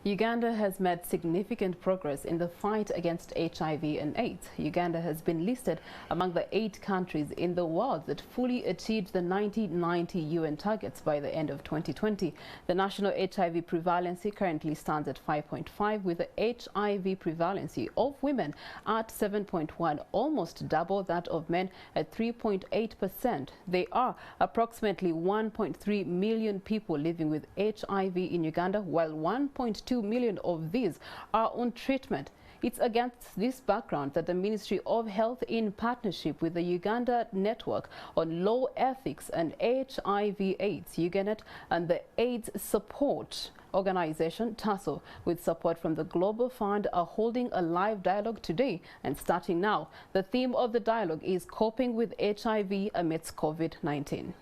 Uganda has made significant progress in the fight against HIV and AIDS. Uganda has been listed among the 8 countries in the world that fully achieved the 1990 UN targets by the end of 2020. The national HIV prevalency currently stands at 5.5, with the HIV prevalency of women at 7.1, almost double that of men at 3.8%. There are approximately 1.3 million people living with HIV in Uganda, while 1.2 million of these are on treatment. It's against this background that the Ministry of Health, in partnership with the Uganda Network on Law Ethics and HIV/AIDS, UGANET, and the AIDS Support Organization, TASO, with support from the Global Fund, are holding a live dialogue today and starting now. The theme of the dialogue is coping with HIV amidst COVID-19.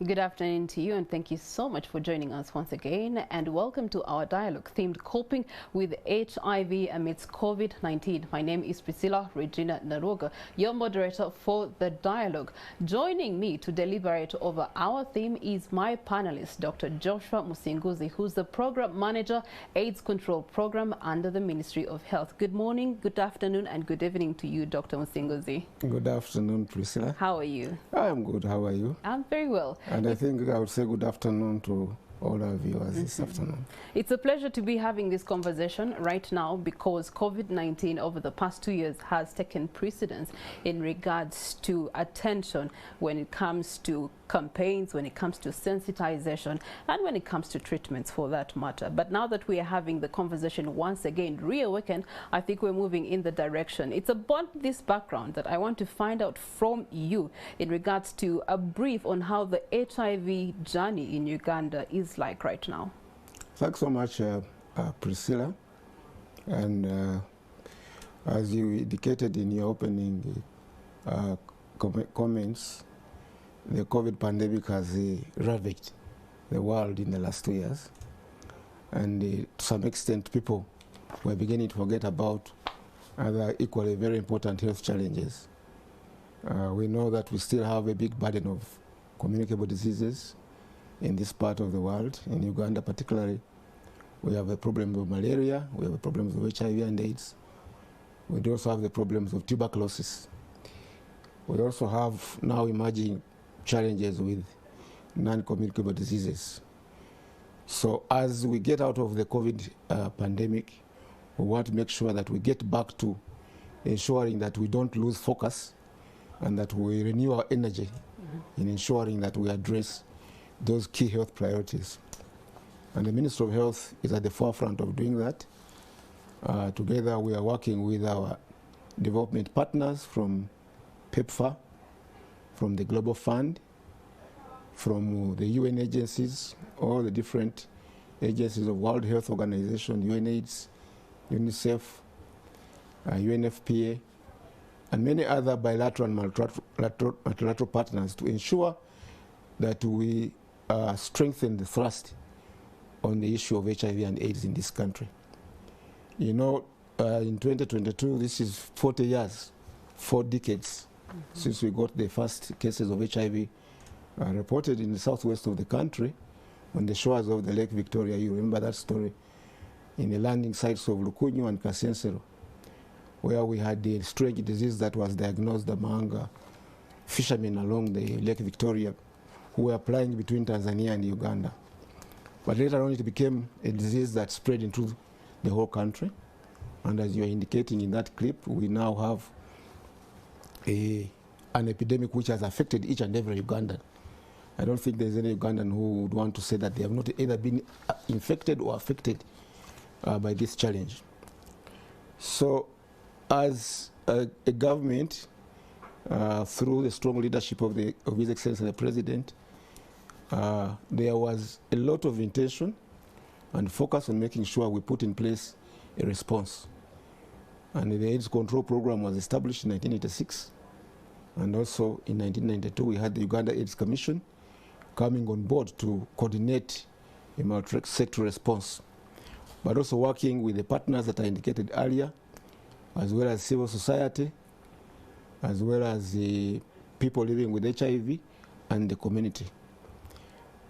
Good afternoon to you, and thank you so much for joining us once again, and welcome to our dialogue themed Coping with HIV Amidst COVID-19. My name is Priscilla Regina Naroga, your moderator for the dialogue. Joining me to deliberate over our theme is my panelist, Dr. Joshua Musinguzi, who's the Program Manager, AIDS Control Program under the Ministry of Health. Good morning, good afternoon, and good evening to you, Dr. Musinguzi. Good afternoon, Priscilla. How are you? I am good. How are you? I'm very well. And I think I would say good afternoon to all our viewers this afternoon. It's a pleasure to be having this conversation right now because COVID-19 over the past 2 years has taken precedence in regards to attention when it comes to campaigns, when it comes to sensitization, and when it comes to treatments for that matter. But now that we are having the conversation once again reawakened, I think we're moving in the direction. It's about this background that I want to find out from you in regards to a brief on how the HIV journey in Uganda is like right now. Thanks so much, Priscilla. And as you indicated in your opening comments, the COVID pandemic has ravaged the world in the last 2 years. And to some extent, people were beginning to forget about other equally very important health challenges. We know that we still have a big burden of communicable diseases in this part of the world. In Uganda particularly, we have a problem of malaria, we have a problem of HIV and AIDS. We also have the problems of tuberculosis. We also have now emerging challenges with non-communicable diseases. So as we get out of the COVID pandemic, we want to make sure that we get back to ensuring that we don't lose focus and that we renew our energy in ensuring that we address those key health priorities. And the Ministry of Health is at the forefront of doing that. Together we are working with our development partners from PEPFAR, from the Global Fund, from the UN agencies, all the different agencies of World Health Organization, UNAIDS, UNICEF, UNFPA, and many other bilateral and multilateral partners to ensure that we strengthen the thrust on the issue of HIV and AIDS in this country. You know, in 2022, this is 40 years, 4 decades since we got the first cases of HIV reported in the southwest of the country on the shores of the Lake Victoria. You remember that story, in the landing sites of Lukunyu and Kasensero, where we had the strange disease that was diagnosed among fishermen along the Lake Victoria who were flying between Tanzania and Uganda. But later on it became a disease that spread into the whole country. And as you are indicating in that clip, we now have an epidemic which has affected each and every Ugandan. I don't think there's any Ugandan who would want to say that they have not either been infected or affected by this challenge. So as a government, through the strong leadership of His Excellency the President, there was a lot of intention and focus on making sure we put in place a response. And the AIDS Control Program was established in 1986. And also in 1992, we had the Uganda AIDS Commission coming on board to coordinate a multi-sector response. but also working with the partners that I indicated earlier, as well as civil society, as well as the people living with HIV and the community.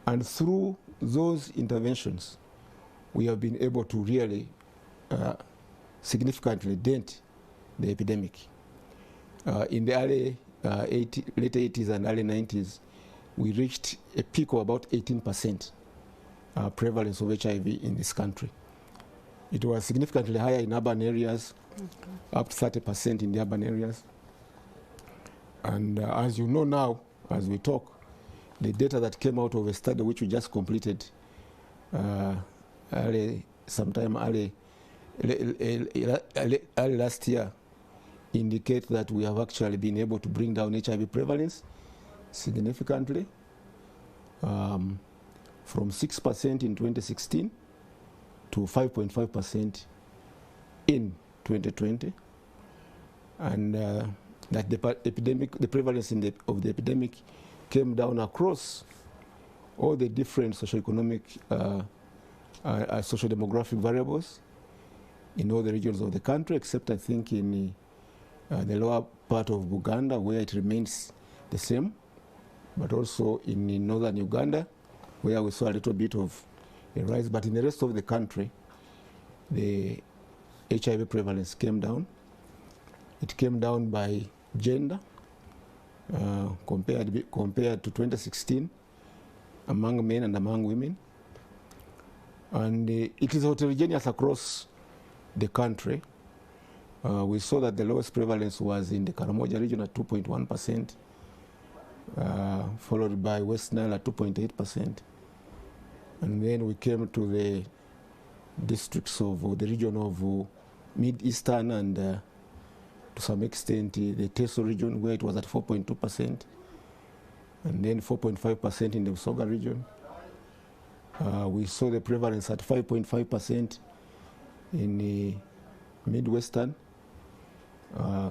And through those interventions, we have been able to really significantly dent the epidemic. In the late 80s and early 90s, we reached a peak of about 18% prevalence of HIV in this country. It was significantly higher in urban areas, up to 30% in the urban areas. And as you know now, as we talk, the data that came out of a study which we just completed early last year indicate that we have actually been able to bring down HIV prevalence significantly from 6% in 2016 to 5.5% in 2020, and that the prevalence of the epidemic came down across all the different socioeconomic, socio-demographic variables in all the regions of the country, except I think in the lower part of Uganda, where it remains the same, but also in northern Uganda, where we saw a little bit of a rise. But in the rest of the country, the HIV prevalence came down. It came down by gender, compared to 2016, among men and among women. And it is heterogeneous across the country. We saw that the lowest prevalence was in the Karamoja region at 2.1%, followed by West Nile at 2.8%. And then we came to the districts of the region of Mid-Eastern and to some extent the Teso region, where it was at 4.2%, and then 4.5% in the Usoga region. We saw the prevalence at 5.5% in the Midwestern.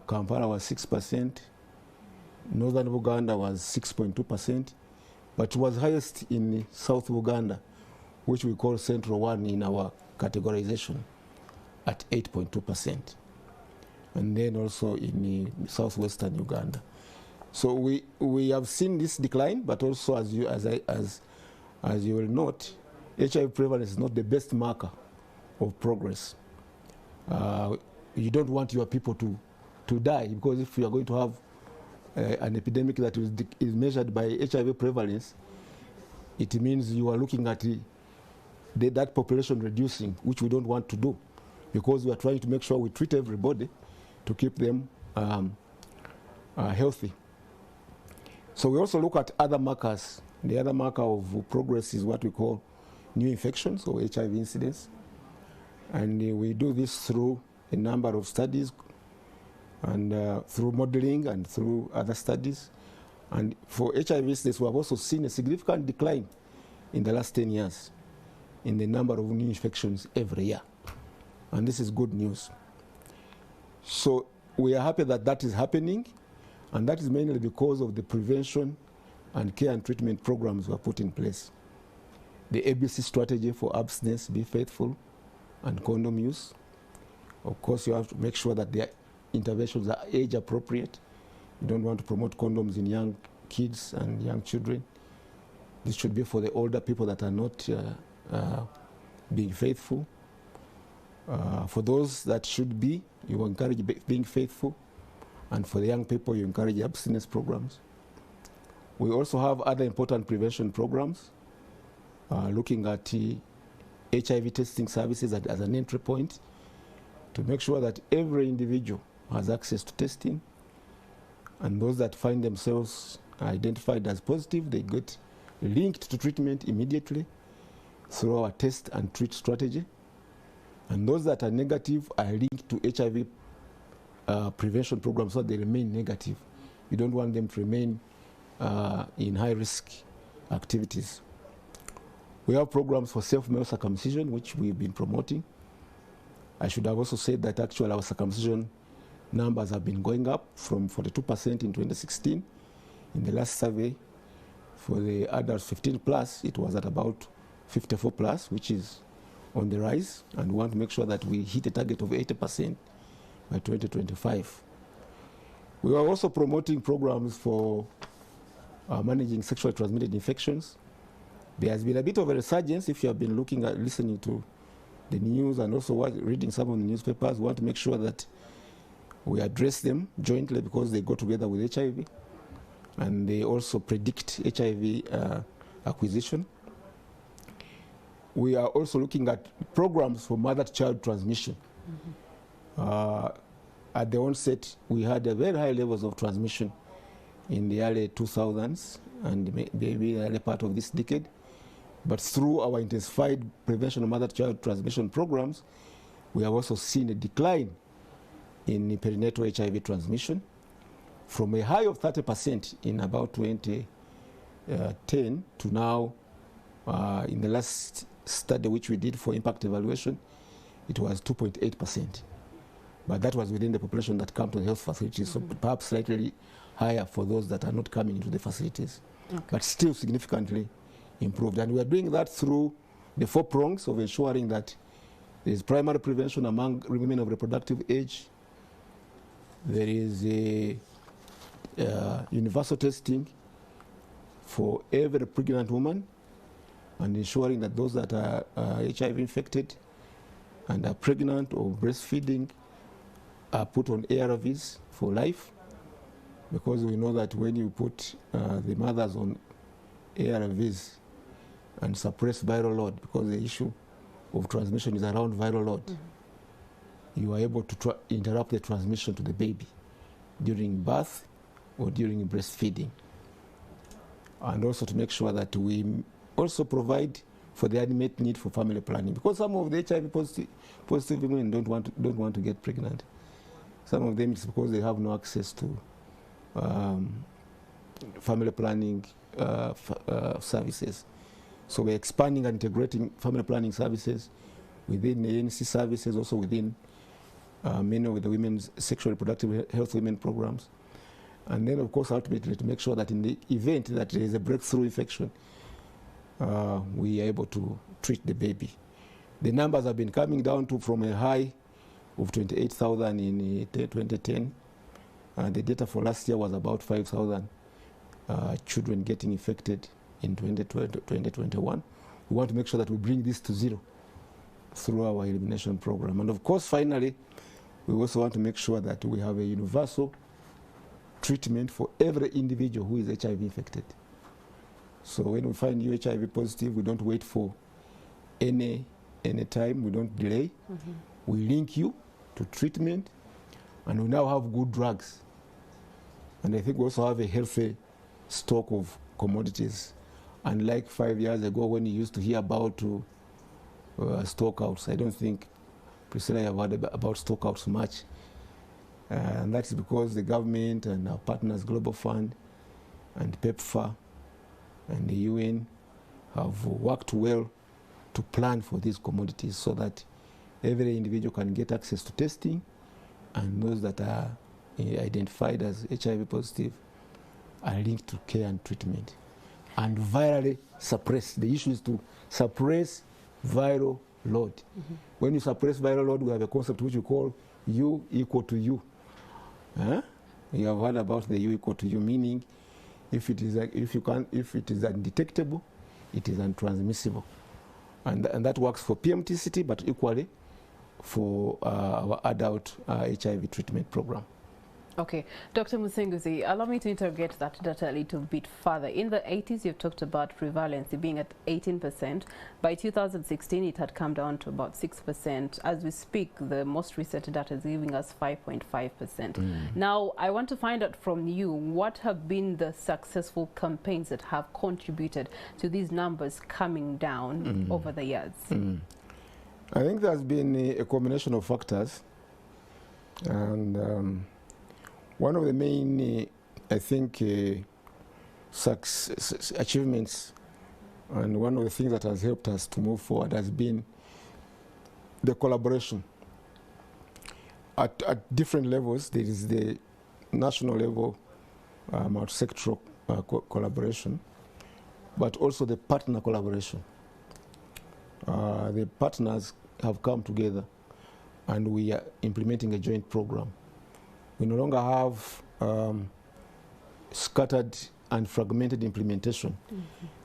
Kampala was 6%. Northern Uganda was 6.2%, but it was highest in South Uganda, which we call Central 1 in our categorization, at 8.2%. And then also in southwestern Uganda. So we have seen this decline, but also as you will note, HIV prevalence is not the best marker of progress. You don't want your people to die, because if you are going to have an epidemic that is measured by HIV prevalence, it means you are looking at that population reducing, which we don't want to do, because we are trying to make sure we treat everybody to keep them healthy. So we also look at other markers. The other marker of progress is what we call new infections or HIV incidence. And we do this through a number of studies and through modeling and through other studies. And for HIV incidence, we have also seen a significant decline in the last 10 years in the number of new infections every year. And this is good news. So we are happy that that is happening, and that is mainly because of the prevention and care and treatment programs we have put in place. The ABC strategy for abstinence, be faithful, and condom use. Of course, you have to make sure that the interventions are age appropriate. You don't want to promote condoms in young kids and young children. This should be for the older people that are not being faithful. For those that should be, you encourage being faithful. And for the young people, you encourage abstinence programs. We also have other important prevention programs, looking at HIV testing services as an entry point to make sure that every individual has access to testing. And those that find themselves identified as positive, they get linked to treatment immediately through our test and treat strategy. And those that are negative are linked to HIV prevention programs so they remain negative. You don't want them to remain in high-risk activities. We have programs for self-male circumcision, which we've been promoting. I should have also said that actually our circumcision numbers have been going up from 42% in 2016. In the last survey, for the adults 15 plus, it was at about 54 plus, which is on the rise, and we want to make sure that we hit a target of 80% by 2025. We are also promoting programs for managing sexually transmitted infections. There has been a bit of a resurgence if you have been listening to the news and also reading some of the newspapers. We want to make sure that we address them jointly because they go together with HIV, and they also predict HIV acquisition. We are also looking at programs for mother-to-child transmission. At the onset, we had a very high levels of transmission in the early 2000s and maybe the early part of this decade. But through our intensified prevention of mother-to-child transmission programs, we have also seen a decline in perinatal HIV transmission from a high of 30% in about 2010 to now, in the last study which we did for impact evaluation, it was 2.8%. But that was within the population that come to the health facilities, so perhaps slightly higher for those that are not coming into the facilities, but still significantly improved. And we are doing that through the 4 prongs of ensuring that there is primary prevention among women of reproductive age. There is a universal testing for every pregnant woman, and ensuring that those that are HIV infected and are pregnant or breastfeeding are put on ARVs for life, because we know that when you put the mothers on ARVs and suppress viral load, because the issue of transmission is around viral load, you are able to interrupt the transmission to the baby during birth or during breastfeeding. And also to make sure that we also provide for the unmet need for family planning, because some of the HIV positive women don't want to get pregnant. Some of them it's because they have no access to family planning services. So we're expanding and integrating family planning services within the ANC services, also within many of the women's sexual reproductive health women programs. And then, of course, ultimately to make sure that in the event that there is a breakthrough infection, we are able to treat the baby. The numbers have been coming down from a high of 28,000 in 2010. The data for last year was about 5,000 children getting infected in 2021. We want to make sure that we bring this to zero through our elimination program. And of course, finally, we also want to make sure that we have a universal treatment for every individual who is HIV infected. So when we find you HIV positive, we don't wait for any time, we don't delay. We link you to treatment, and we now have good drugs. And I think we also have a healthy stock of commodities. Unlike 5 years ago when you used to hear about stockouts, I don't think, Priscilla, you have heard about stockouts much. And that's because the government and our partners, Global Fund and PEPFAR and the UN, have worked well to plan for these commodities so that every individual can get access to testing, and those that are identified as HIV positive are linked to care and treatment and virally suppress. The issue is to suppress viral load. When you suppress viral load, we have a concept which we call U equal to U. You have heard about the U equal to U, meaning if it is undetectable, it is untransmissible, and that works for PMTCT, but equally for our adult HIV treatment program. Okay, Dr. Musenguzi, allow me to interrogate that data a little bit further. In the 80s, you've talked about prevalence being at 18%. By 2016, it had come down to about 6%. As we speak, the most recent data is giving us 5.5%. Now, I want to find out from you, what have been the successful campaigns that have contributed to these numbers coming down over the years? I think there's been a combination of factors. And one of the main, I think, achievements, and one of the things that has helped us to move forward has been the collaboration. At different levels, there is the national level multi-sectoral collaboration, but also the partner collaboration. the partners have come together and we are implementing a joint program. We no longer have scattered and fragmented implementation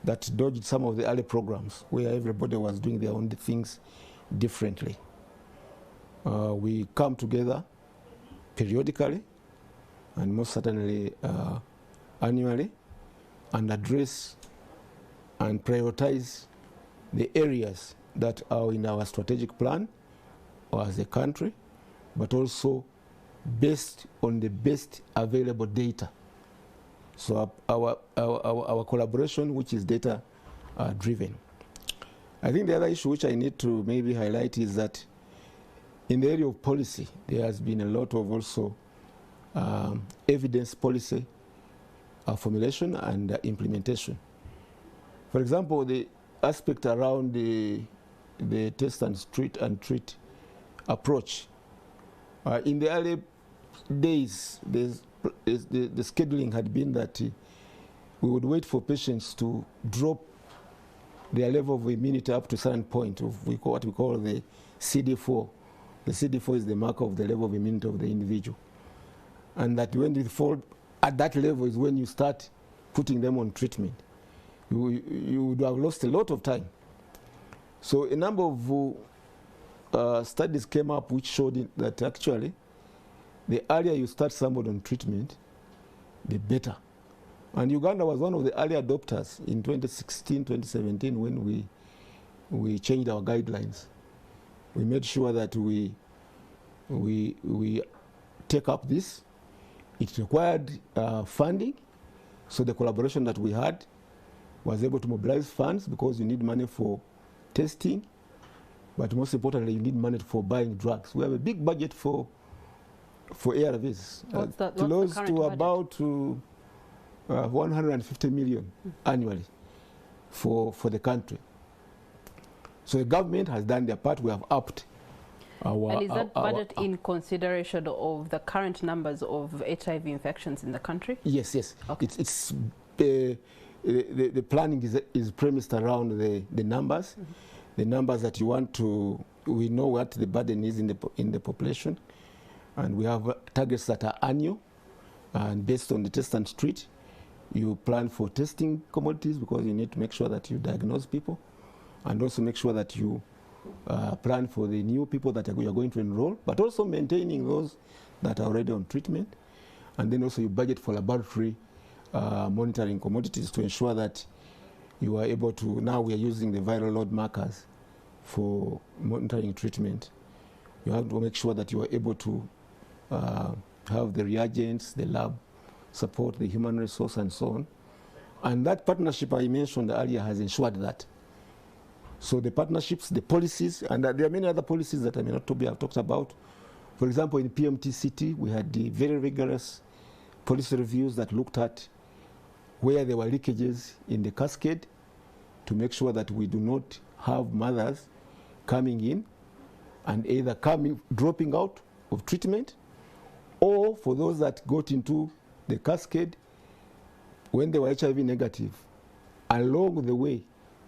that dodged some of the early programs where everybody was doing their own things differently. We come together periodically and most certainly annually and address and prioritize the areas that are in our strategic plan or as a country, but also based on the best available data. So our collaboration, which is data driven. I think the other issue which I need to maybe highlight is that in the area of policy, there has been a lot of also evidence policy formulation and implementation. For example, the aspect around the test and treat approach. In the early days, the scheduling had been that we would wait for patients to drop their level of immunity up to a certain point of what we call the CD4. The CD4 is the marker of the level of immunity of the individual. And that when they fall at that level is when you start putting them on treatment. You would have lost a lot of time. So a number of studies came up which showed that actually the earlier you start somebody on treatment, the better. And Uganda was one of the early adopters in 2016, 2017 when we changed our guidelines. We made sure that we take up this. It required funding, so the collaboration that we had was able to mobilize funds because you need money for testing, but most importantly, you need money for buying drugs. We have a big budget for ARVs, close to about 150 million annually for the country. So the government has done their part. We have upped our... And is that budget in consideration of the current numbers of HIV infections in the country? Yes, yes. Okay. It's the planning is premised around the numbers, the numbers that you want to... We know what the burden is in the population, and we have targets that are annual, and based on the test and treat, you plan for testing commodities because you need to make sure that you diagnose people, and also make sure that you plan for the new people that you are going to enroll, but also maintaining those that are already on treatment. And then also you budget for laboratory monitoring commodities to ensure that you are able to... Now we are using the viral load markers for monitoring treatment. You have to make sure that you are able to have the reagents, the lab support, the human resource, and so on. And that partnership I mentioned earlier has ensured that. So the partnerships, the policies, and there are many other policies that I may not have talked about. For example, in PMTCT, we had the very rigorous policy reviews that looked at where there were leakages in the cascade to make sure that we do not have mothers coming in and either dropping out of treatment, or for those that got into the cascade when they were HIV negative, along the way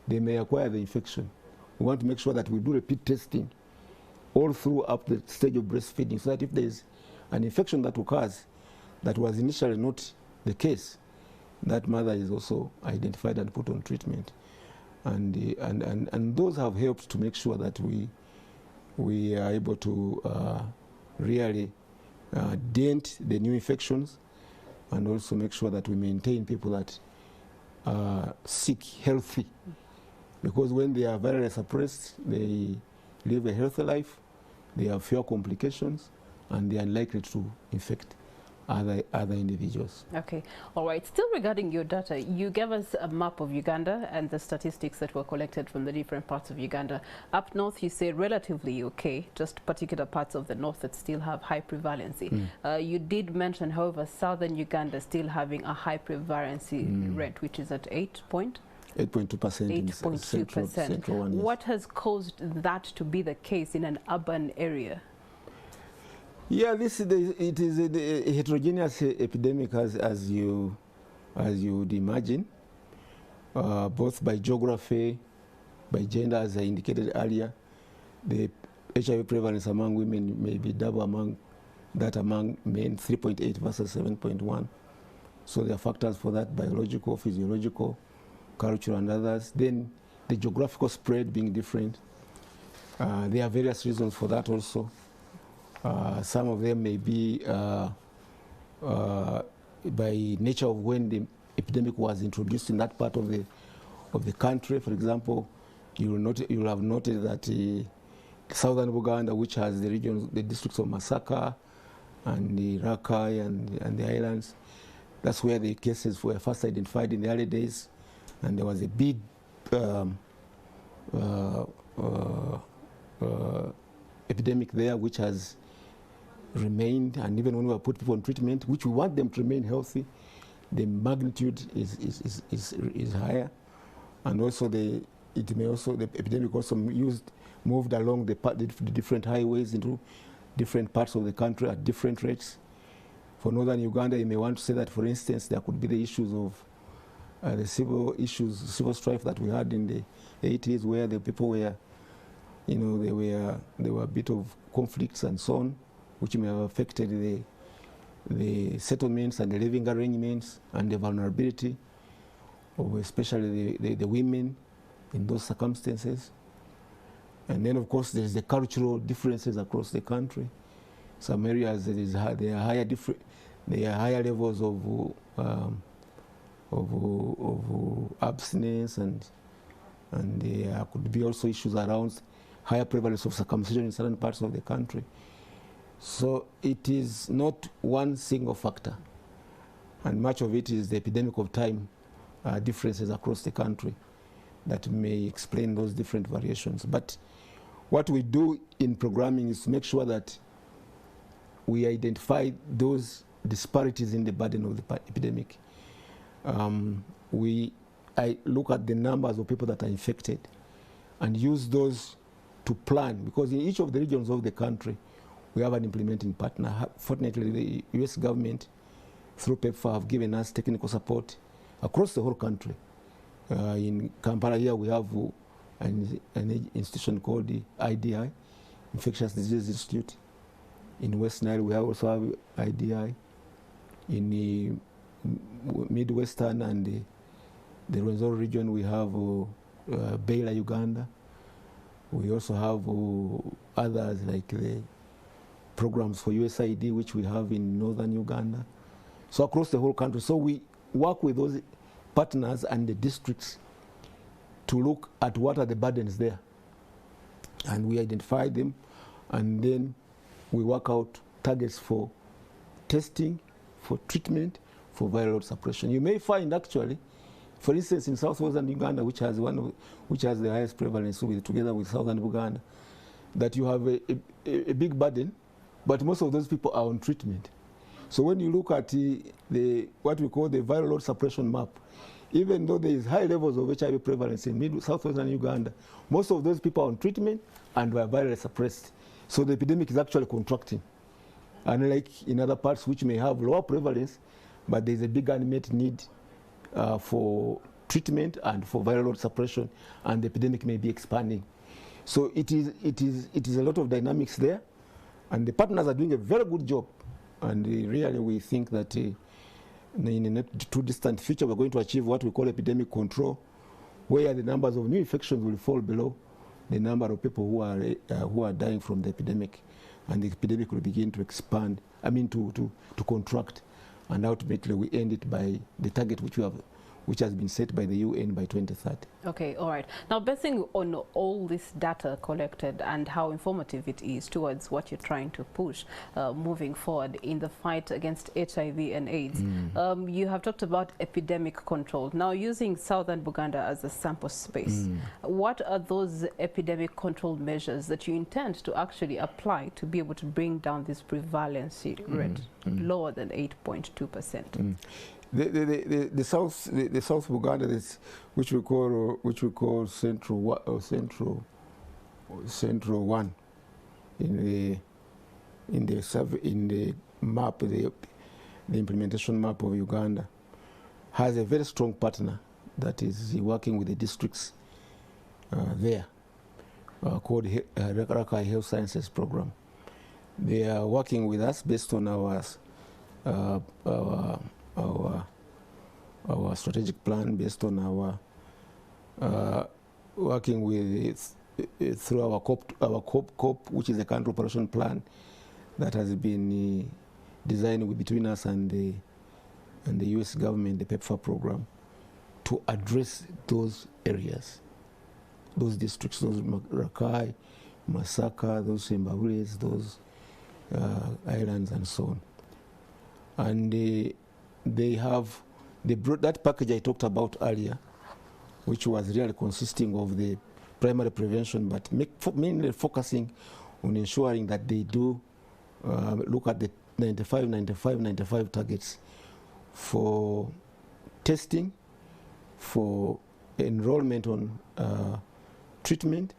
they may acquire the infection. We want to make sure that we do repeat testing all through up the stage of breastfeeding, so that if there is an infection that occurs that was initially not the case, that mother is also identified and put on treatment. And those have helped to make sure that we are able to really dent the new infections, and also make sure that we maintain people that are sick healthy. Because when they are virally suppressed, they live a healthy life, they have fewer complications, and they are likely to infect other individuals. Okay, all right. Still regarding your data, you gave us a map of Uganda and the statistics that were collected from the different parts of Uganda. Up north, you say relatively okay, just particular parts of the north that still have high prevalency. You did mention, however, southern Uganda still having a high prevalency rate, which is at 8.2%. 8.2%. What has caused that to be the case in an urban area? Yeah, it is a heterogeneous epidemic, as you would imagine, both by geography, by gender, as I indicated earlier. The HIV prevalence among women may be double among men, 3.8 versus 7.1. So there are factors for that: biological, physiological, cultural, and others. Then the geographical spread being different. There are various reasons for that also. Some of them may be by nature of when the epidemic was introduced in that part of the country. For example, you will have noted that southern Uganda, which has the regions, the districts of Masaka and the Rakai and the islands, that's where the cases were first identified in the early days, and there was a big epidemic there, which has remained, and even when we put people on treatment, which we want them to remain healthy, the magnitude is higher, and also the epidemic also moved along the different highways into different parts of the country at different rates. For northern Uganda, you may want to say that, for instance, there could be the issues of the civil strife that we had in the 80s, where the people were, there were a bit of conflicts and so on, which may have affected the settlements and the living arrangements and the vulnerability of especially the women in those circumstances. And then, of course, there's the cultural differences across the country. Some areas there are higher levels of abstinence, and there could be also issues around higher prevalence of circumcision in certain parts of the country. So it is not one single factor, and much of it is the epidemic of time differences across the country that may explain those different variations. But what we do in programming is to make sure that we identify those disparities in the burden of the epidemic. I look at the numbers of people that are infected and use those to plan, because in each of the regions of the country, we have an implementing partner. Fortunately, the US government, through PEPFAR, have given us technical support across the whole country. In Kampala here, we have an institution called the IDI, Infectious Disease Institute. In West Nile, we also have IDI. In the Midwestern and the Rwenzori region, we have Baylor, Uganda. We also have others like the programs for USAID, which we have in northern Uganda. So across the whole country. So we work with those partners and the districts to look at what are the burdens there. And we identify them, and then we work out targets for testing, for treatment, for viral load suppression. You may find actually, for instance, in southwestern Uganda, which has the highest prevalence, together with southern Uganda, that you have a big burden, but most of those people are on treatment. So when you look at what we call the viral load suppression map, even though there is high levels of HIV prevalence in southwestern Uganda, most of those people are on treatment and were virally suppressed. So the epidemic is actually contracting. Unlike in other parts which may have lower prevalence, but there is a big unmet need for treatment and for viral load suppression, and the epidemic may be expanding. So it is a lot of dynamics there, and the partners are doing a very good job. And really, we think that in a not too distant future, we're going to achieve what we call epidemic control, where the numbers of new infections will fall below the number of people who are dying from the epidemic, and the epidemic will begin to expand. To contract, and ultimately we end it by the target which has been set by the UN by 2030. Okay, all right. Now, basing on all this data collected and how informative it is towards what you're trying to push moving forward in the fight against HIV and AIDS, you have talked about epidemic control. Now, using southern Uganda as a sample space, what are those epidemic control measures that you intend to actually apply to be able to bring down this prevalence rate lower than 8.2%? The South Uganda, which we call Central One, in the map, the implementation map of Uganda, has a very strong partner that is working with the districts there called Rakai Health Sciences Program. They are working with us based on our strategic plan, based on our working with through our COP, which is a country operation plan that has been designed between us and the U.S. government, the PEPFAR program, to address those areas, those districts, those Rakai, Masaka, those Zimbabwe's, those islands, and so on. And they brought that package I talked about earlier, which was really consisting of the primary prevention, but mainly focusing on ensuring that they do look at the 95 targets for testing, for enrollment on treatment,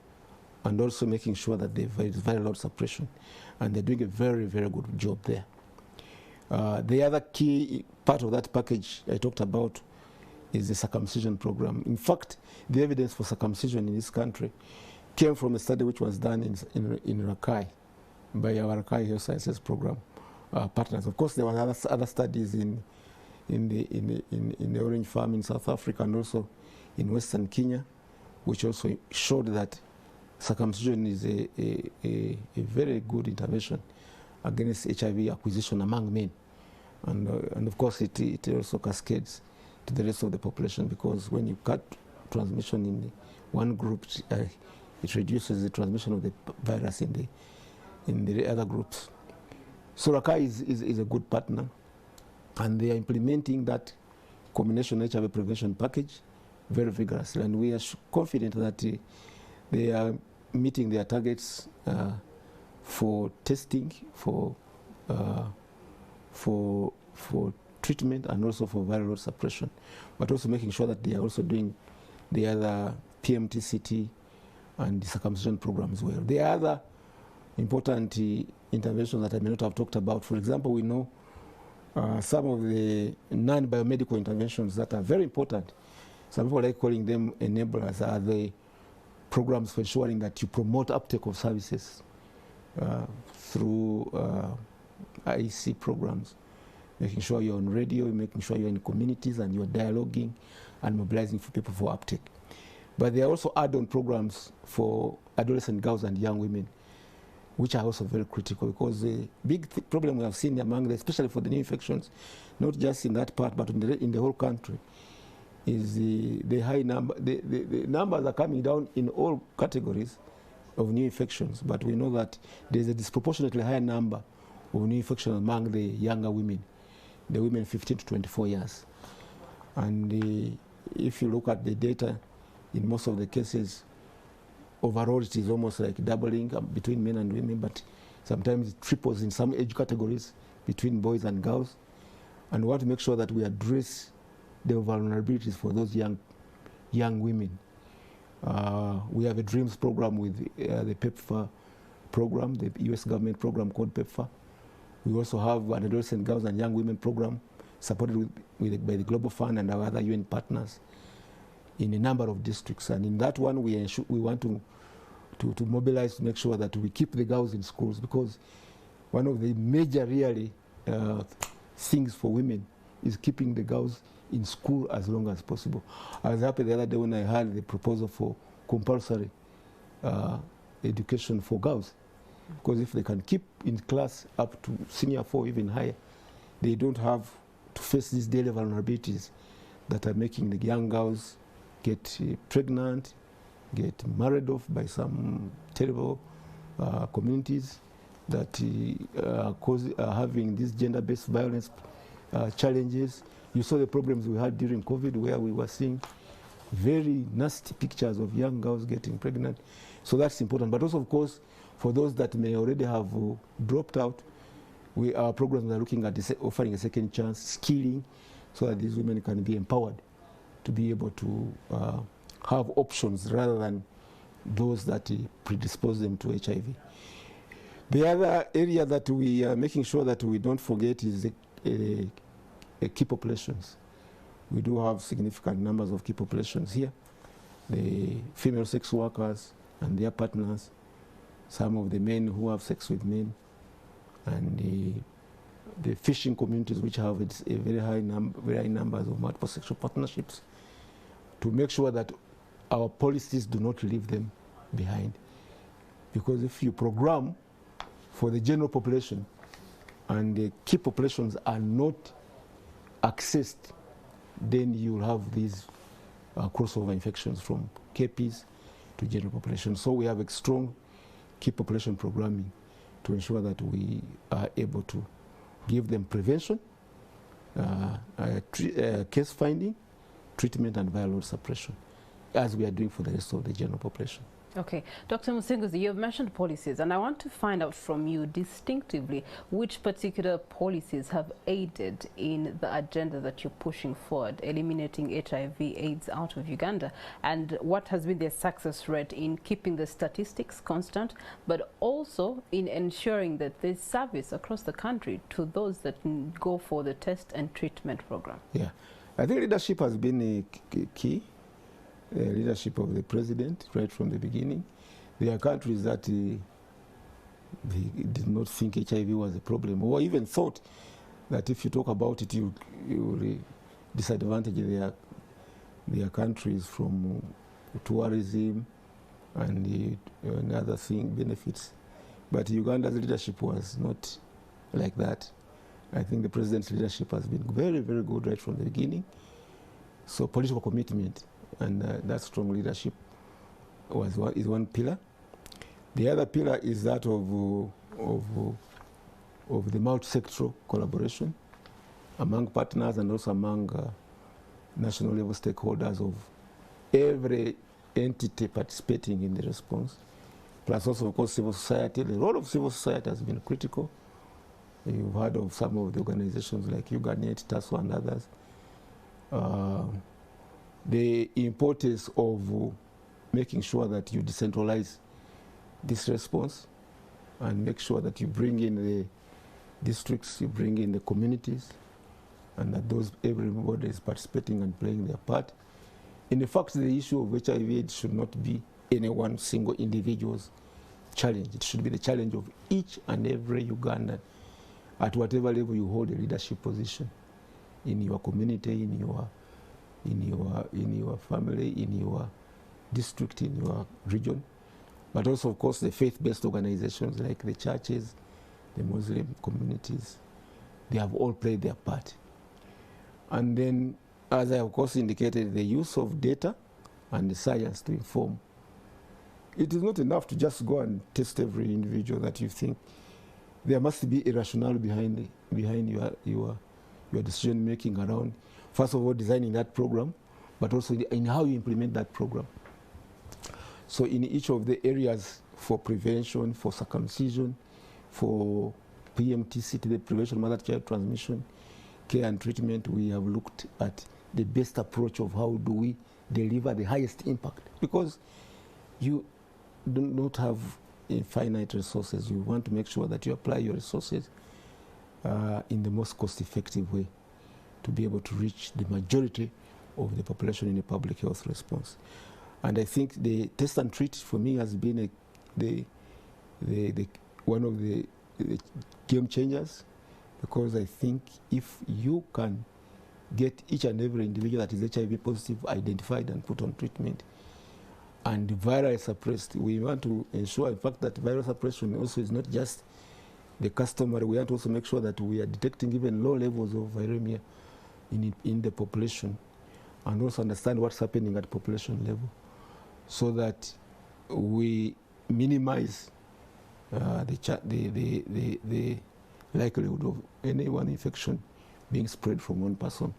and also making sure that there is viral load suppression. And they're doing a very, very good job there. The other key part of that package I talked about is the circumcision program. In fact, the evidence for circumcision in this country came from a study which was done in Rakai by our Rakai Health Sciences Program partners. Of course, there were other studies in the orange farm in South Africa and also in Western Kenya, which also showed that circumcision is a very good intervention against HIV acquisition among men. And of course, it also cascades to the rest of the population, because when you cut transmission in one group, it reduces the transmission of the virus in the other groups. So Rakai is a good partner, and they are implementing that combination HIV prevention package very vigorously, and we are confident that they are meeting their targets for testing, for treatment, and also for viral load suppression, but also making sure that they are also doing the other PMTCT and the circumcision programs well. There are other important interventions that I may not have talked about. For example, we know some of the non-biomedical interventions that are very important. Some people like calling them enablers, are the programs for ensuring that you promote uptake of services through IEC programs, making sure you're on radio, making sure you're in communities and you're dialoguing and mobilizing for people for uptake. But there are also add-on programs for adolescent girls and young women, which are also very critical, because the big problem we have seen among them, especially for the new infections, not just in that part, but in the whole country, is the high number. The numbers are coming down in all categories of new infections, but we know that there's a disproportionately higher number of new infections among the younger women, the women 15 to 24 years. And if you look at the data, in most of the cases, overall it is almost like doubling between men and women, but sometimes it triples in some age categories between boys and girls. And we want to make sure that we address the vulnerabilities for those young women. We have a DREAMS program with the PEPFAR program, the US government program called PEPFAR. We also have an adolescent girls and young women program supported by the Global Fund and our other UN partners in a number of districts. And in that one, we want to mobilize to make sure that we keep the girls in schools, because one of the major really things for women is keeping the girls in school as long as possible. I was happy the other day when I heard the proposal for compulsory education for girls, because if they can keep in class up to senior 4, even higher, they don't have to face these daily vulnerabilities that are making the young girls get pregnant, get married off by some terrible communities that are having these gender-based violence challenges. You saw the problems we had during COVID, where we were seeing very nasty pictures of young girls getting pregnant. So that's important. But also, of course, for those that may already have dropped out, our programs are looking at offering a second chance, skilling, so that these women can be empowered to be able to have options rather than those that predispose them to HIV. The other area that we are making sure that we don't forget is the key populations. We do have significant numbers of key populations here, the female sex workers and their partners, some of the men who have sex with men, and the fishing communities which have a very high numbers of multiple sexual partnerships, to make sure that our policies do not leave them behind. Because if you program for the general population and the key populations are not accessed, then you will have these crossover infections from KPs to general population. So we have a strong key population programming to ensure that we are able to give them prevention, case finding, treatment, and viral load suppression, as we are doing for the rest of the general population. Okay. Dr. Musinguzi, you have mentioned policies, and I want to find out from you distinctively which particular policies have aided in the agenda that you're pushing forward, eliminating HIV/AIDS out of Uganda, and what has been their success rate in keeping the statistics constant, but also in ensuring that there's service across the country to those that go for the test and treatment program. Yeah, I think leadership has been a key. Leadership of the president right from the beginning. There are countries that they did not think HIV was a problem, or even thought that if you talk about it, you will disadvantage their countries from tourism and other benefits. But Uganda's leadership was not like that. I think the president's leadership has been very, very good right from the beginning. So political commitment and that strong leadership is one pillar. The other pillar is that of the multi-sectoral collaboration among partners and also among national level stakeholders of every entity participating in the response. Plus also, of course, civil society. The role of civil society has been critical. You've heard of some of the organizations like UGANET, TALKSHOW, and others. The importance of making sure that you decentralize this response and make sure that you bring in the districts, you bring in the communities, and that everybody is participating and playing their part. In fact, the issue of HIV/AIDS should not be any one single individual's challenge. It should be the challenge of each and every Ugandan at whatever level you hold a leadership position in your community, in your family, in your district, in your region, but also, of course, the faith-based organizations like the churches, the Muslim communities. They have all played their part. And then, as I, of course, indicated, the use of data and the science to inform. It is not enough to just go and test every individual that you think. There must be a rationale behind your decision-making around, first of all, designing that program, but also in how you implement that program. So in each of the areas for prevention, for circumcision, for PMTCT, the prevention of mother-to-child transmission, care and treatment, we have looked at the best approach of how do we deliver the highest impact. Because you do not have infinite resources. You want to make sure that you apply your resources in the most cost-effective way to be able to reach the majority of the population in a public health response. And I think the test and treat for me has been one of the game changers, because I think if you can get each and every individual that is HIV positive identified and put on treatment and viral suppressed, we want to ensure, in fact, that viral suppression also is not just the customary. We want to also make sure that we are detecting even low levels of viremia in the population, and also understand what's happening at population level, so that we minimize the likelihood of any one infection being spread from one person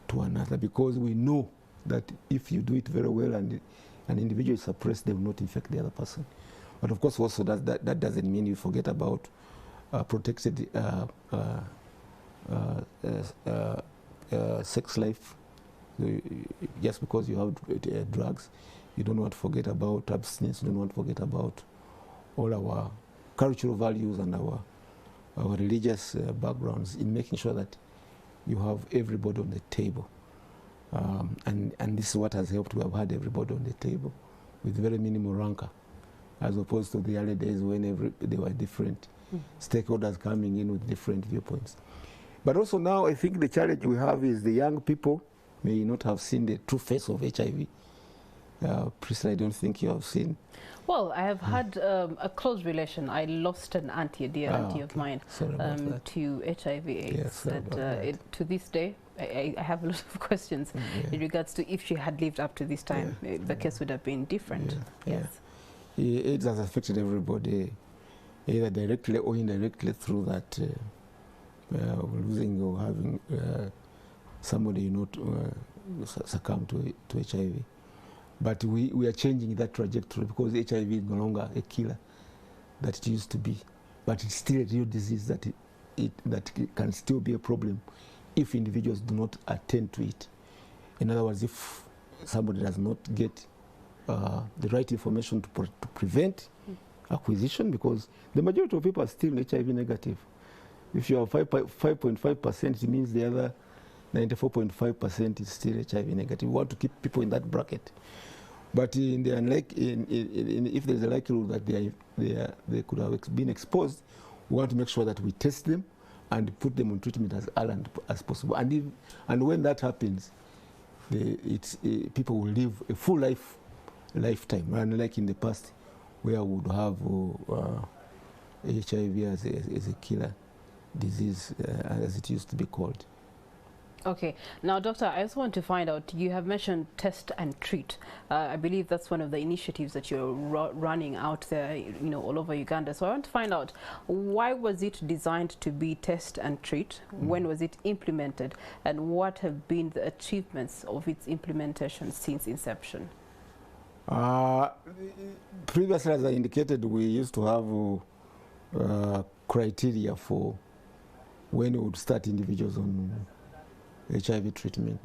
to another, because we know that if you do it very well and an individual is suppressed, they will not infect the other person. But of course, also that doesn't mean you forget about protected sex life. Just because you have drugs, you don't want to forget about abstinence, you don't want to forget about all our cultural values and our religious backgrounds in making sure that you have everybody on the table. And this is what has helped. We have had everybody on the table with very minimal rancor, as opposed to the early days when there were different stakeholders coming in with different viewpoints. But also now I think the challenge we have is the young people may not have seen the true face of HIV. Priscilla, I don't think you have seen. Well, I have had a close relation. I lost an auntie, a dear auntie of mine, to HIV/AIDS. Yes, to this day, I have a lot of questions in regards to if she had lived up to this time, the case would have been different. Yes. AIDS has affected everybody, either directly or indirectly through that losing or having somebody succumb to HIV. But we are changing that trajectory because HIV is no longer a killer that it used to be. But it's still a real disease that that can still be a problem if individuals do not attend to it. In other words, if somebody does not get the right information to prevent acquisition, because the majority of people are still HIV negative. If you are 5.5%, it means the other 94.5% is still HIV negative. We want to keep people in that bracket. But if there's a likelihood that they could have been exposed, we want to make sure that we test them and put them on treatment as early as possible. And when that happens, people will live a full lifetime, unlike in the past where we would have HIV as a killer disease, as it used to be called. Okay. Now, Doctor, I just want to find out, you have mentioned test and treat. I believe that's one of the initiatives that you're running out there, all over Uganda. So I want to find out, why was it designed to be test and treat? When was it implemented? And what have been the achievements of its implementation since inception? Previously, as I indicated, we used to have criteria for when we would start individuals on HIV treatment.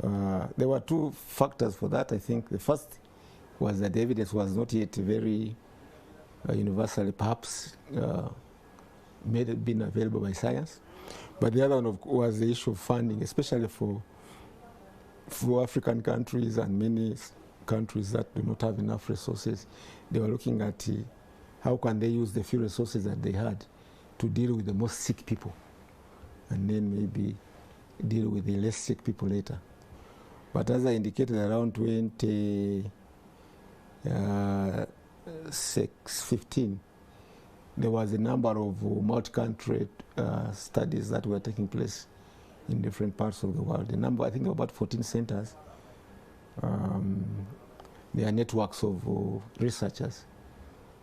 There were two factors for that. I think the first was that the evidence was not yet very universally, perhaps been available by science. But the other one was the issue of funding, especially for African countries and many countries that do not have enough resources. They were looking at how can they use the few resources that they had to deal with the most sick people, and then maybe deal with the less sick people later. But as I indicated, around 2015, there was a number of multi-country studies that were taking place in different parts of the world. The number, I think, there were about 14 centers. There are networks of researchers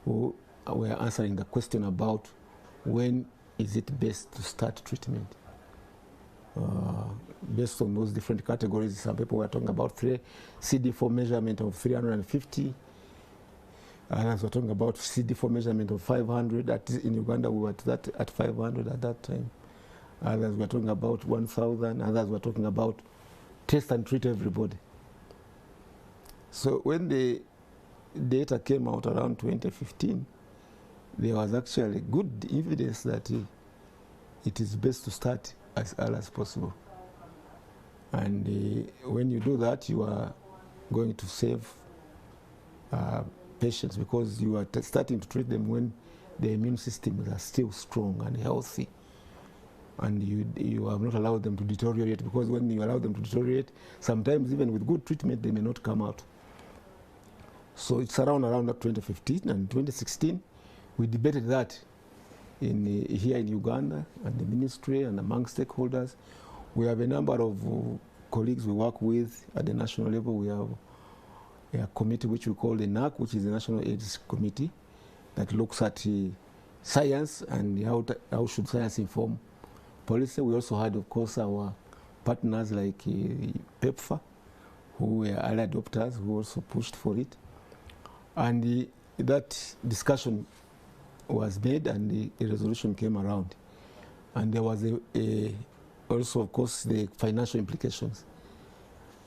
who were answering the question about when is it best to start treatment. Based on those different categories, some people were talking about CD4 measurement of 350. Others were talking about CD4 measurement of 500. In Uganda, we were at 500 at that time. Others were talking about 1,000. Others were talking about test and treat everybody. So when the data came out around 2015, there was actually good evidence that it is best to start as early as possible. And when you do that, you are going to save patients, because you are starting to treat them when the immune systems are still strong and healthy. And you have not allowed them to deteriorate, because when you allow them to deteriorate, sometimes even with good treatment, they may not come out. So it's around that 2015 and 2016. We debated that here in Uganda, and the ministry and among stakeholders. We have a number of colleagues we work with at the national level. We have a committee which we call the NAC, which is the National AIDS Committee, that looks at science and how should science inform policy. We also had, of course, our partners like PEPFAR, who were early adopters, who also pushed for it. And that discussion was made, and the resolution came around. And there was also, of course, the financial implications.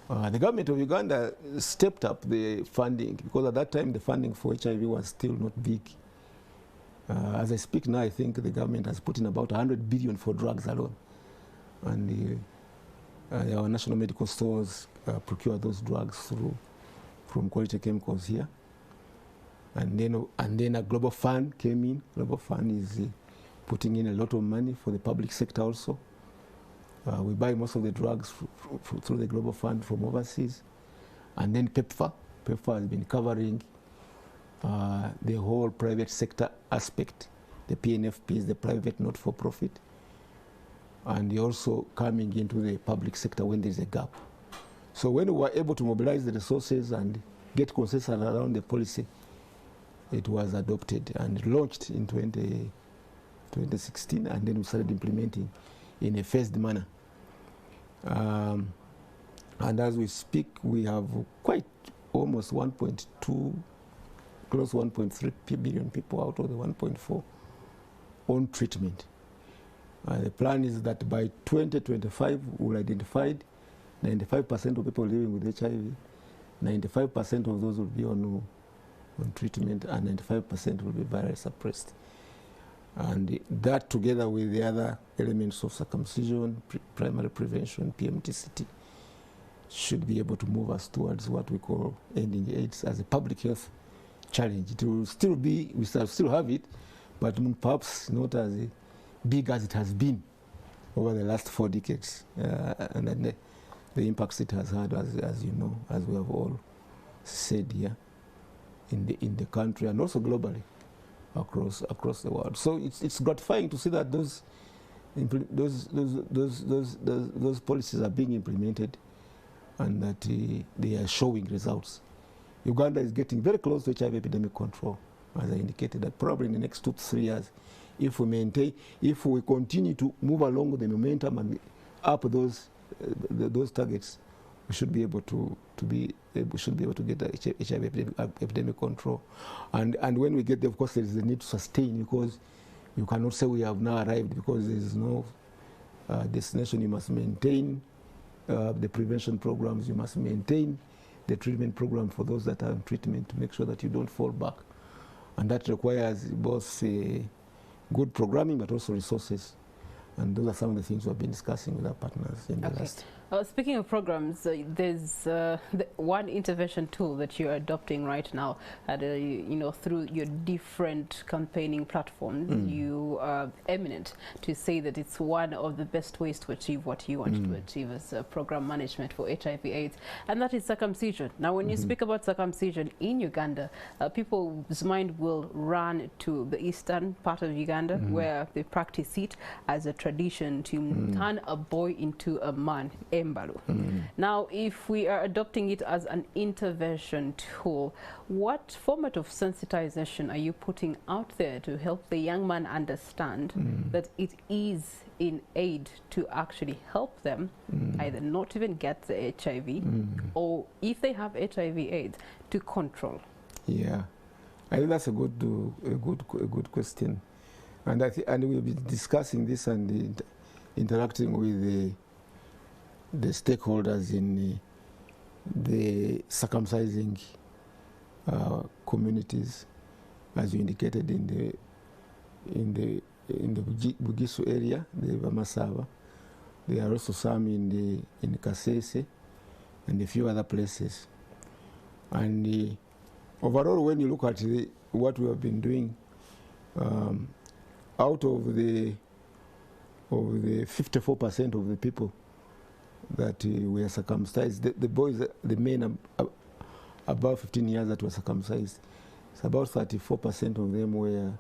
The government of Uganda stepped up the funding, because at that time the funding for HIV was still not big. As I speak now, I think the government has put in about 100 billion for drugs alone. And our national medical stores procure those drugs from Quality Chemicals here. And then a global fund came in. Global fund is putting in a lot of money for the public sector also. We buy most of the drugs through the global fund from overseas. And then PEPFAR. PEPFAR has been covering the whole private sector aspect. The PNFPs, the private not-for-profit. And they're also coming into the public sector when there's a gap. So when we were able to mobilize the resources and get consensus around the policy, it was adopted and launched in 2016, and then we started implementing in a phased manner. And as we speak, we have quite almost 1.2, close to 1.3 billion people out of the 1.4 on treatment. The plan is that by 2025, we'll identify 95% of people living with HIV, 95% of those will be on treatment, and 95% will be virus suppressed. And that, together with the other elements of circumcision, primary prevention, PMTCT, should be able to move us towards what we call ending AIDS as a public health challenge. It will still be, we still have it, but perhaps not as big as it has been over the last 4 decades. And then the impacts it has had, as you know, as we have all said here, in the country and also globally across the world. So it's gratifying to see that those policies are being implemented and that they are showing results. Uganda is getting very close to HIV epidemic control, as I indicated, that probably in the next 2 to 3 years, if we continue to move along with the momentum and up those targets, we should be able to get the HIV epidemic control. And when we get there, of course, there is the need to sustain, because you cannot say we have now arrived because there is no destination. You must maintain the prevention programs. You must maintain the treatment program for those that are on treatment to make sure that you don't fall back. And that requires both good programming but also resources. And those are some of the things we've been discussing with our partners in the last. Speaking of programs, there's one intervention tool that you're adopting right now, through your different campaigning platforms. You are eminent to say that it's one of the best ways to achieve what you want to achieve as program management for HIV/AIDS, and that is circumcision. Now, when you speak about circumcision in Uganda, people's mind will run to the eastern part of Uganda, where they practice it as a tradition to turn a boy into a man. Now, if we are adopting it as an intervention tool, what format of sensitization are you putting out there to help the young man understand that it is in aid to actually help them either not even get the HIV or, if they have HIV/AIDS, to control? Yeah, I think that's a good question, and we'll be discussing this and interacting with the stakeholders in the circumcising communities, as you indicated, in the Bugisu area, the Bamasava. There are also some in Kasese and a few other places. And overall, when you look at what we have been doing, out of the 54% of the people that were circumcised, the boys, the men above 15 years that were circumcised, it's about 34% of them were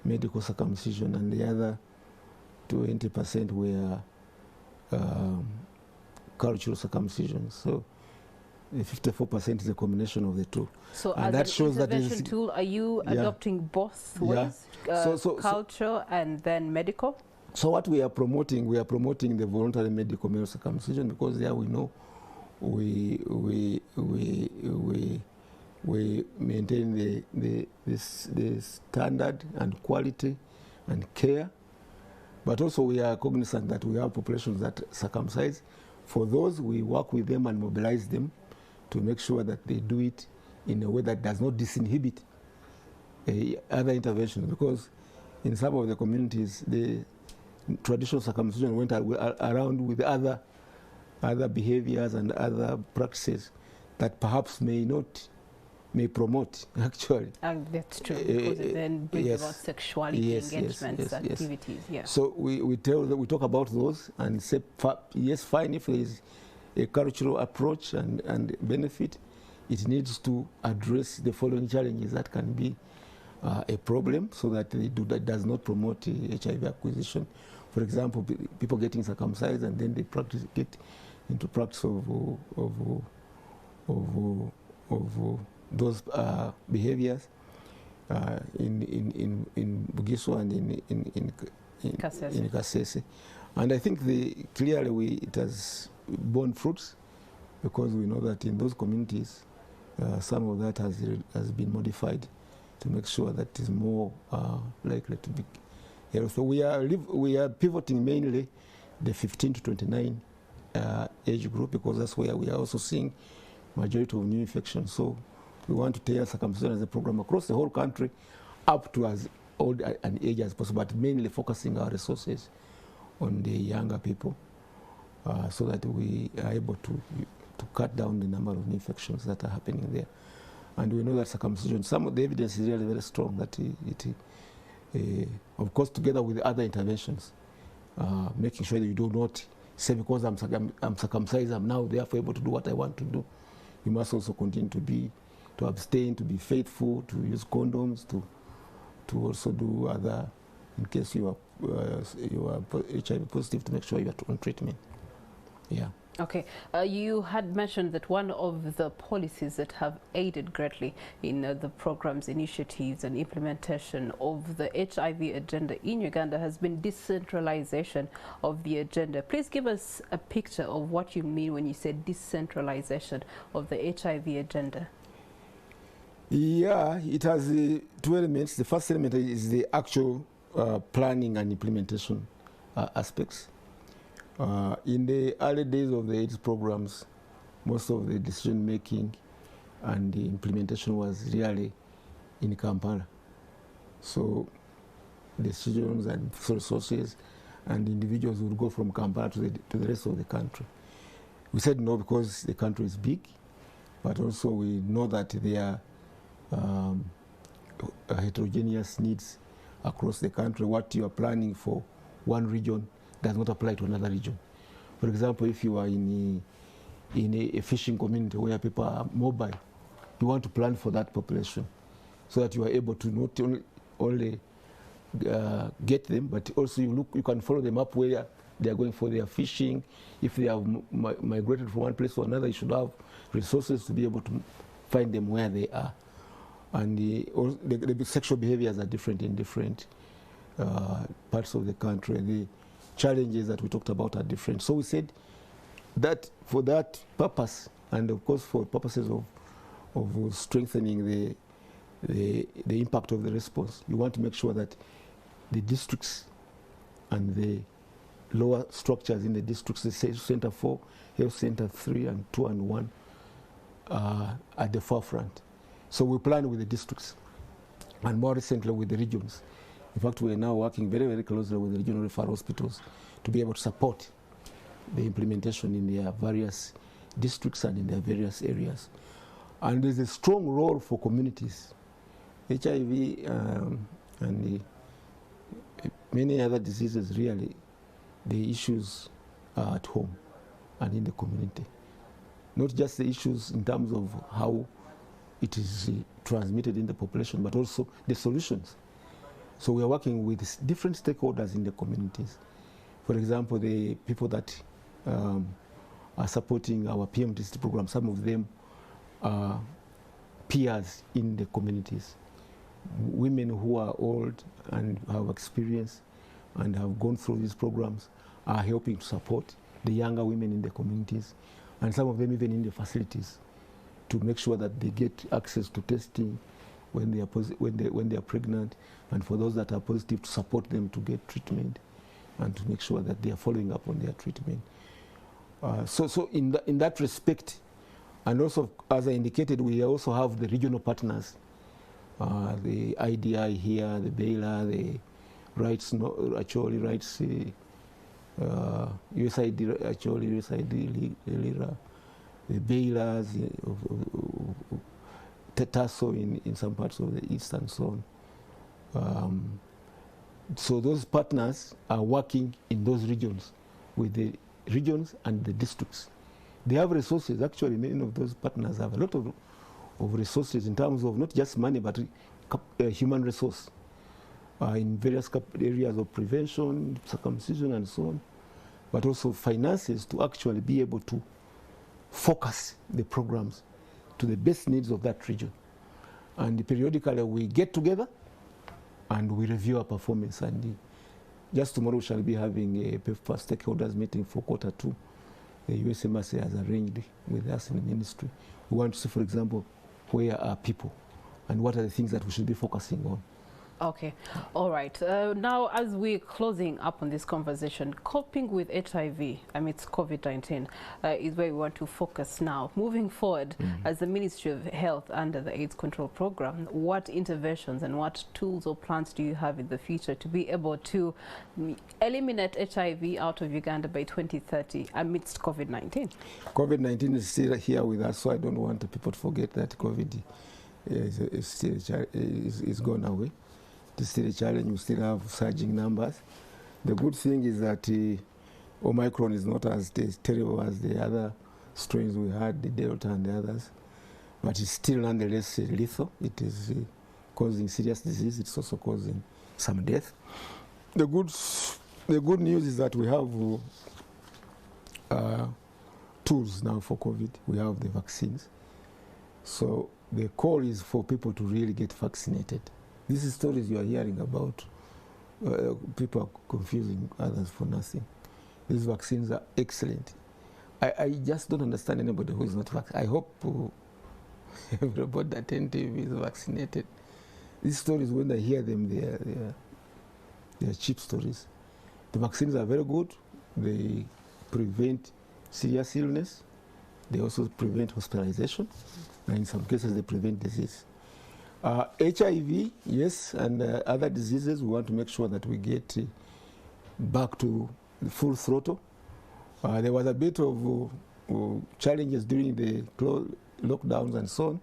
medical circumcision, and the other 20% were cultural circumcision. So the 54% is a combination of the two. So and as that an shows intervention that tool, are you adopting both ways, culture and then medical? So what we are promoting the voluntary medical male circumcision, because there we know we maintain the standard and quality and care, but also we are cognizant that we have populations that circumcise. For those, we work with them and mobilize them to make sure that they do it in a way that does not disinhibit other interventions, because in some of the communities, the traditional circumcision went around with other other behaviors and other practices that perhaps may promote actually. And that's true, because it then brings yes. about sexuality engagements, activities. Yeah. So we talk about those and say, yes, fine, if there is a cultural approach and benefit, it needs to address the following challenges that can be a problem, so that that does not promote HIV acquisition. For example, people getting circumcised and then they get into practice of those behaviors in Bugiso and in Kasese. And I think clearly it has borne fruits, because we know that in those communities some of that has been modified to make sure that it is more likely to be healthy. So we are pivoting mainly the 15 to 29 age group, because that's where we are also seeing majority of new infections. So we want to take circumcision as a program across the whole country, up to as old an age as possible, but mainly focusing our resources on the younger people, so that we are able to cut down the number of new infections that are happening there. And we know that circumcision, some of the evidence is really very strong that of course, together with other interventions, making sure that you do not say, because I'm circumcised, I'm now therefore able to do what I want to do. You must also continue to abstain, to be faithful, to use condoms, to also do other, in case you are HIV positive, to make sure you are on treatment. Yeah. Okay, you had mentioned that one of the policies that have aided greatly in the programs, initiatives and implementation of the HIV agenda in Uganda has been decentralization of the agenda. Please give us a picture of what you mean when you say decentralization of the HIV agenda. Yeah, it has two elements. The first element is the actual planning and implementation aspects. In the early days of the AIDS programs, most of the decision making and the implementation was really in Kampala. So decisions and resources and individuals would go from Kampala to the rest of the country. We said no, because the country is big, but also we know that there are heterogeneous needs across the country. What you are planning for one region does not apply to another region. For example, if you are in a fishing community where people are mobile, you want to plan for that population, so that you are able to not only get them, but also you can follow them up where they are going for their fishing. If they have migrated from one place to another, you should have resources to be able to find them where they are. And the sexual behaviors are different in different parts of the country. The challenges that we talked about are different. So we said that for that purpose, and of course for purposes of strengthening the impact of the response, you want to make sure that the districts and the lower structures in the districts, the Center 4, Health Center 3 and 2 and 1, are at the forefront. So we plan with the districts, and more recently with the regions. In fact, we are now working very, very closely with the regional referral hospitals to be able to support the implementation in their various districts and in their various areas. And there's a strong role for communities. HIV and many other diseases, really, the issues are at home and in the community. Not just the issues in terms of how it is transmitted in the population, but also the solutions. So we are working with different stakeholders in the communities. For example, the people that are supporting our PMTC program, some of them are peers in the communities. Women who are old and have experience and have gone through these programs are helping to support the younger women in the communities, and some of them even in the facilities, to make sure that they get access to testing when they are pregnant, and for those that are positive, to support them to get treatment and to make sure that they are following up on their treatment. So in that respect, and also as I indicated, we also have the regional partners, the IDI here, the Baylor, the Rights USAID, actually USAID, the bailers, TASO in some parts of the east and so on. So those partners are working in those regions with the regions and the districts. They have resources. Actually, many of those partners have a lot of resources in terms of not just money, but human resource in various areas of prevention, circumcision, and so on, but also finances to actually be able to focus the programs to the best needs of that region. And periodically we get together and we review our performance. And just tomorrow we shall be having a PEPFAR stakeholders meeting for Q2. The US Embassy has arranged with us in the ministry. We want to see, for example, where are people and what are the things that we should be focusing on. Okay, all right. Now, as we're closing up on this conversation, coping with HIV amidst COVID-19 is where we want to focus now. Moving forward, as the Ministry of Health under the AIDS Control Program, what interventions and what tools or plans do you have in the future to be able to eliminate HIV out of Uganda by 2030 amidst COVID-19? COVID-19 is still here with us, so I don't want people to forget that COVID is gone away. It's still a challenge. We still have surging numbers. The good thing is that Omicron is not as terrible as the other strains we had, the Delta and the others, but it's still nonetheless lethal. It is causing serious disease. It's also causing some death. The good news is that we have tools now for COVID. We have the vaccines. So the call is for people to really get vaccinated. These are stories you are hearing about. People are confusing others for nothing. These vaccines are excellent. I just don't understand anybody who is not vaccinated. I hope everybody that attentive is vaccinated. These stories, when I hear them, they are cheap stories. The vaccines are very good. They prevent serious illness. They also prevent hospitalization. And in some cases, they prevent disease. HIV, yes, and other diseases, we want to make sure that we get back to the full throttle. There was a bit of challenges during the lockdowns and so on,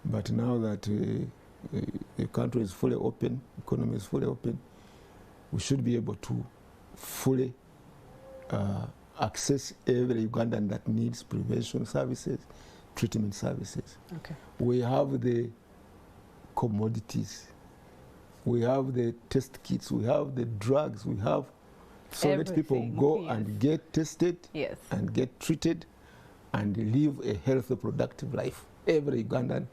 but now that the country is fully open, economy is fully open, we should be able to fully access every Ugandan that needs prevention services, treatment services. Okay. We have the commodities, we have the test kits, we have the drugs, we have, so let people go and get tested and get treated and live a healthy, productive life. Every Ugandan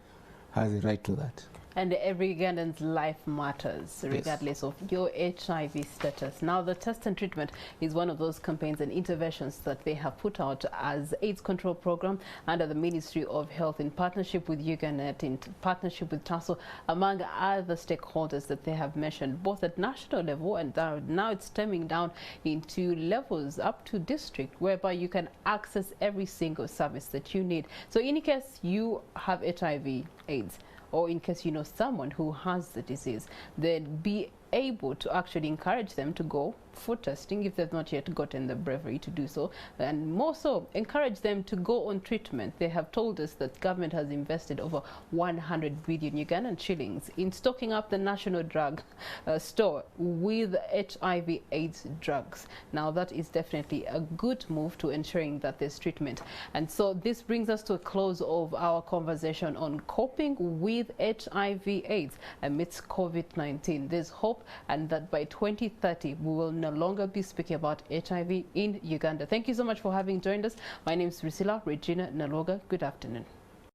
has a right to that. And every Ugandan's life matters, regardless of your HIV status. Now, the test and treatment is one of those campaigns and interventions that they have put out as AIDS Control Program under the Ministry of Health in partnership with UGANET, in partnership with TASO, among other stakeholders that they have mentioned, both at national level and now it's stemming down into levels up to district, whereby you can access every single service that you need. So in case you have HIV, AIDS, or in case you know someone who has the disease, then be able to actually encourage them to go for testing if they've not yet gotten the bravery to do so, and more so encourage them to go on treatment. They have told us that government has invested over 100 billion Ugandan shillings in stocking up the national drug store with HIV AIDS drugs. Now that is definitely a good move to ensuring that there's treatment. And so this brings us to a close of our conversation on coping with HIV AIDS amidst COVID-19. There's hope, and that by 2030 we will no longer be speaking about HIV in Uganda. Thank you so much for having joined us. My name is Priscilla Regina Naloga. Good afternoon.